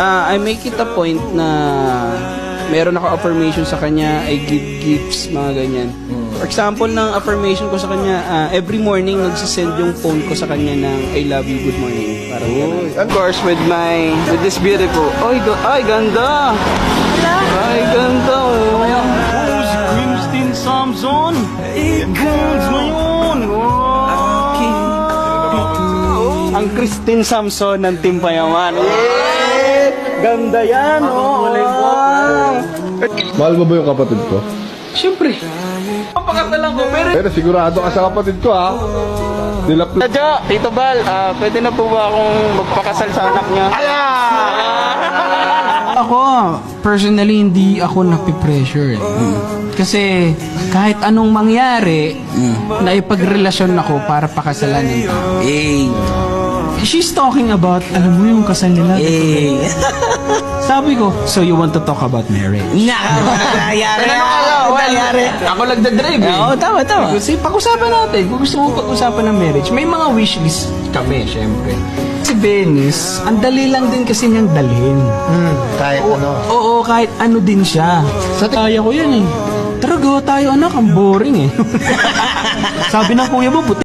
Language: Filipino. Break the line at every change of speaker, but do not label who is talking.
I make it a point na meron ako affirmation sa kanya, I give gifts, mga ganyan. For example, ng affirmation ko sa kanya, every morning nagsisend yung phone ko sa kanya ng I love you, good morning. Parang ganun. Of course, with this beautiful, ay ganda! Ay ganda, oh! Si Christine Samson! Goals mo yun! Ang Christine Samson ng Team Payaman. Ganda yan, oh!
Mahal mo ba yung kapatid ko?
Siyempre. Papakatalan ko,
Pero sigurado ka sa kapatid ko, ha? Dilapla.
Tadyo, Tito Bal, pwede na po ba akong magpakasal sa anak niya?
Ako, personally, hindi ako napipressure. Kasi kahit anong mangyari, naipagrelasyon ako para pakasalan ng tao. She's talking about, alam mo yung kasal nila. Sabi ko, so you want to talk about marriage?
Nangyari. Ako nagdadrive eh.
Oo, tama.
Kasi pag-usapan natin, kung gusto mo pag-usapan ng marriage, may mga wishlist kami, syempre.
Si Venice, ang dali lang din kasi niyang dalhin.
Kahit ano.
Oo, kahit ano din siya. Sa kaya ko yan eh. Tara, gawa tayo anak, ang boring eh. Sabi ng kuya mo, puti.